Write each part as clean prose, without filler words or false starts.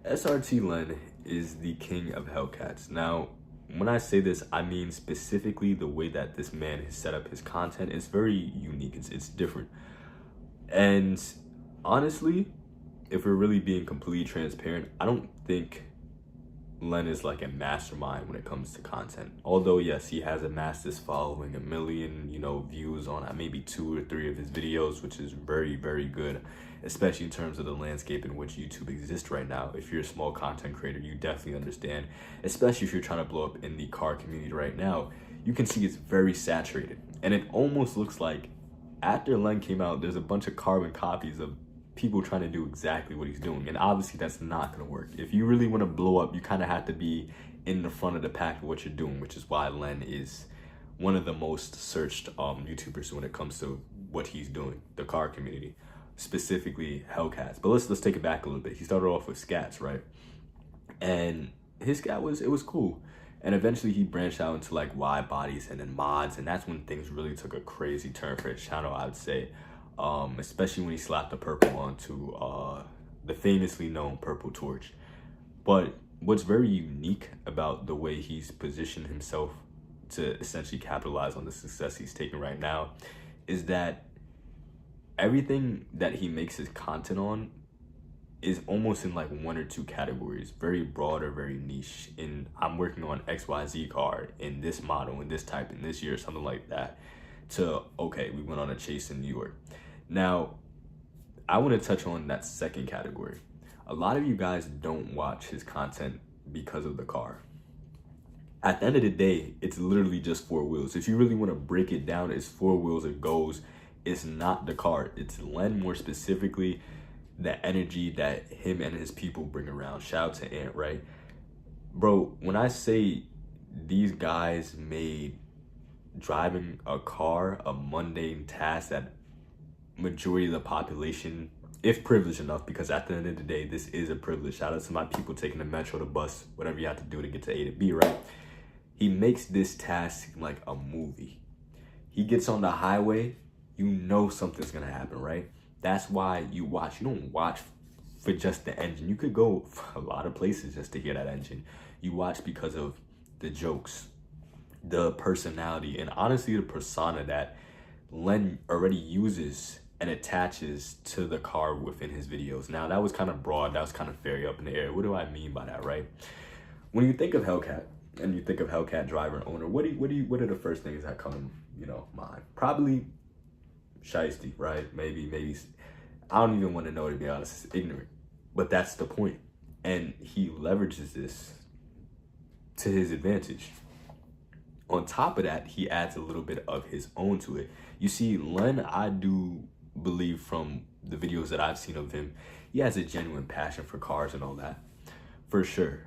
SRT LEN is the king of hellcats. Now, when I say this, I mean specifically the way that this man has set up his content. It's very unique. It's different. And honestly, if we're really being completely transparent, I don't think Len is like a mastermind when it comes to content. Although, yes, he has amassed this following, 1 million, views on maybe 2 or 3 of his videos, which is very, very good, especially in terms of the landscape in which YouTube exists right now. If you're a small content creator, you definitely understand, especially if you're trying to blow up in the car community right now. You can see it's very saturated. And it almost looks like after Len came out, there's a bunch of carbon copies of people trying to do exactly what he's doing, and obviously that's not going to work. If you really want to blow up, you kind of have to be in the front of the pack of what you're doing, which is why Len is one of the most searched YouTubers when it comes to what he's doing, the car community, specifically hellcats. But let's take it back a little bit. He started off with scats, right? And his scat was cool, and eventually he branched out into like wide bodies and then mods, and that's when things really took a crazy turn for his channel, I would say. Especially when he slapped the purple onto the famously known purple torch. But what's very unique about the way he's positioned himself to essentially capitalize on the success he's taking right now is that everything that he makes his content on is almost in like 1 or 2 categories, very broad or very niche. And I'm working on XYZ car in this model, in this type, in this year, something like that, to, okay, we went on a chase in New York. Now, I want to touch on that second category. A lot of you guys don't watch his content because of the car. At the end of the day, it's literally just 4 wheels. If you really want to break it down, it's 4 wheels, it goes. It's not the car. It's Len, more specifically, the energy that him and his people bring around. Shout out to Ant, right? Bro, when I say these guys made driving a car a mundane task that majority of the population, if privileged enough, because at the end of the day, this is a privilege. Shout out to my people taking the metro, the bus, whatever you have to do to get to A to B, right? He makes this task like a movie. He gets on the highway, you know something's gonna happen, right? That's why you watch. You don't watch for just the engine. You could go a lot of places just to hear that engine. You watch because of the jokes, the personality, and honestly the persona that Len already uses and attaches to the car within his videos. Now, that was kind of broad, that was kind of very up in the air. What do I mean by that, right? When you think of hellcat and you think of hellcat driver and owner, what are the first things that come in, mind? Probably shiesty, right? Maybe I don't even want to know, to be honest. It's ignorant, but that's the point. And he leverages this to his advantage. On top of that, he adds a little bit of his own to it. You see, Len, I do believe from the videos that I've seen of him, he has a genuine passion for cars and all that. For sure.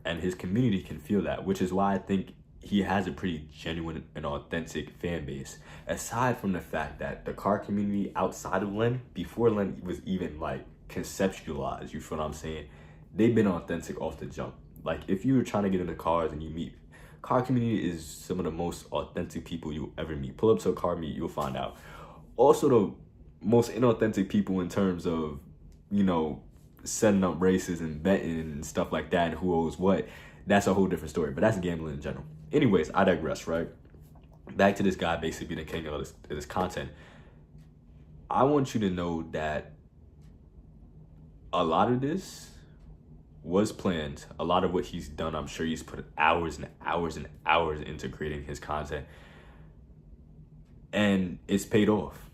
And his community can feel that, which is why I think he has a pretty genuine and authentic fan base. Aside from the fact that the car community outside of Len, before Len was even like conceptualized, you feel what I'm saying? They've been authentic off the jump. Like if you were trying to get into cars and you meet, car community is some of the most authentic people you'll ever meet. Pull up to a car meet, you'll find out. Also the most inauthentic people in terms of, setting up races and betting and stuff like that and who owes what. That's a whole different story, but that's gambling in general. Anyways, I digress, right? Back to this guy basically being the king of this content. I want you to know that a lot of this was planned. A lot of what he's done, I'm sure he's put hours and hours and hours into creating his content. And it's paid off.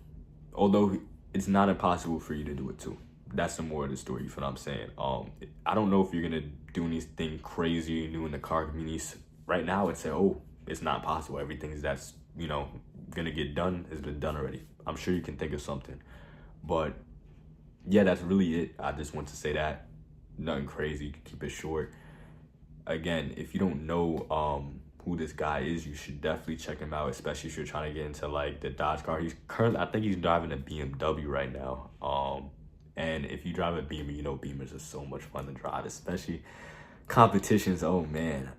Although it's not impossible for you to do it too. That's the more of the story, you feel what I'm saying? I don't know if you're gonna do anything crazy new in the car community right now and say, oh, it's not possible. Everything that's, gonna get done has been done already. I'm sure you can think of something. But yeah, that's really it. I just want to say that. Nothing crazy, keep it short. Again, if you don't know who this guy is, you should definitely check him out, especially if you're trying to get into like the Dodge car. I think he's driving a BMW right now. And if you drive a Beamer, Beamers are so much fun to drive, especially competitions. Oh man.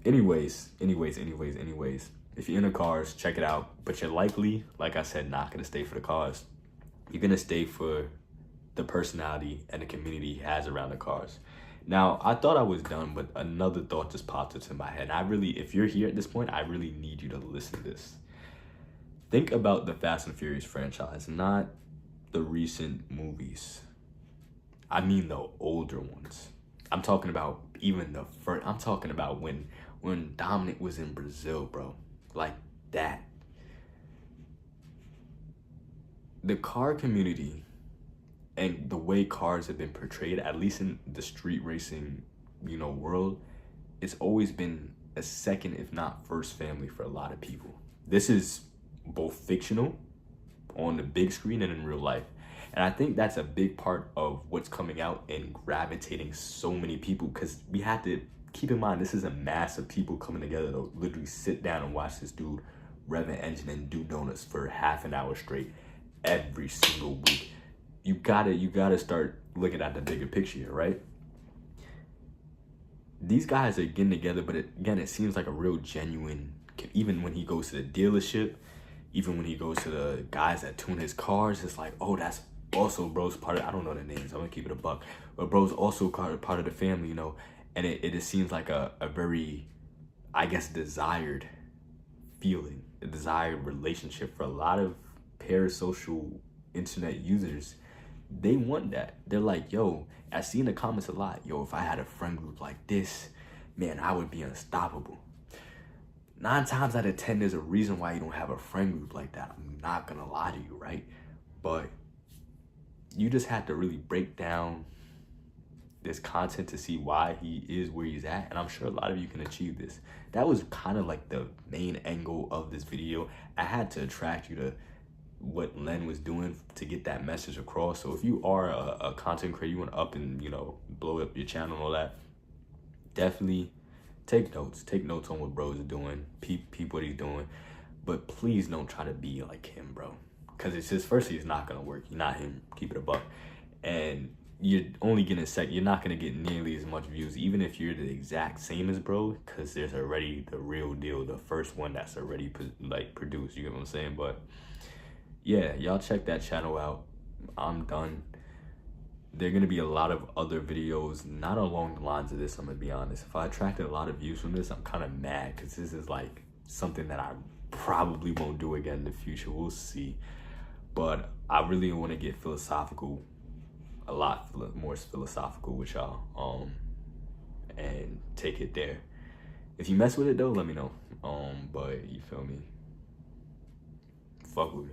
Anyways, if you're into cars, check it out. But you're likely, like I said, not gonna stay for the cars. You're gonna stay for the personality and the community he has around the cars. Now, I thought I was done, but another thought just popped into my head. If you're here at this point, I really need you to listen to this. Think about the Fast and Furious franchise, not the recent movies. I mean the older ones. I'm talking about even the first. I'm talking about when Dominic was in Brazil, bro. Like that. The car community and the way cars have been portrayed, at least in the street racing, world, it's always been a second, if not first family for a lot of people. This is both fictional on the big screen and in real life. And I think that's a big part of what's coming out and gravitating so many people, because we have to keep in mind, this is a mass of people coming together to literally sit down and watch this dude rev an engine and do donuts for half an hour straight every single week. You gotta start looking at the bigger picture here, right? These guys are getting together, but it seems like a real genuine, even when he goes to the dealership, even when he goes to the guys that tune his cars, it's like, oh, that's also bro's part of, I don't know the names, I'm gonna keep it a buck, but bro's also part of the family, and it just seems like a very, I guess, desired feeling, a desired relationship for a lot of parasocial internet users. They want that. They're like, yo, I see in the comments a lot, yo, if I had a friend group like this, man, I would be unstoppable. 9 times out of 10, there's a reason why you don't have a friend group like that. I'm not gonna lie to you, right? But you just have to really break down this content to see why he is where he's at, and I'm sure a lot of you can achieve this. That was kind of like the main angle of this video. I had to attract you to what Len was doing to get that message across. So if you are a content creator, you want to up and blow up your channel and all that, definitely take notes on what bro's doing, peep what he's doing, but please don't try to be like him, bro, because firstly, it's not gonna work. You're not him, keep it a buck, and you're only getting you're not gonna get nearly as much views, even if you're the exact same as bro, because there's already the real deal, the first one that's already produced, you get what I'm saying? But yeah, y'all check that channel out. I'm done. There are gonna be a lot of other videos, not along the lines of this, I'm gonna be honest. If I attracted a lot of views from this, I'm kind of mad, because this is like something that I probably won't do again in the future. We'll see. But I really want to get philosophical, a lot more philosophical with y'all, and take it there. If you mess with it though, let me know. But you feel me? Fuck with me.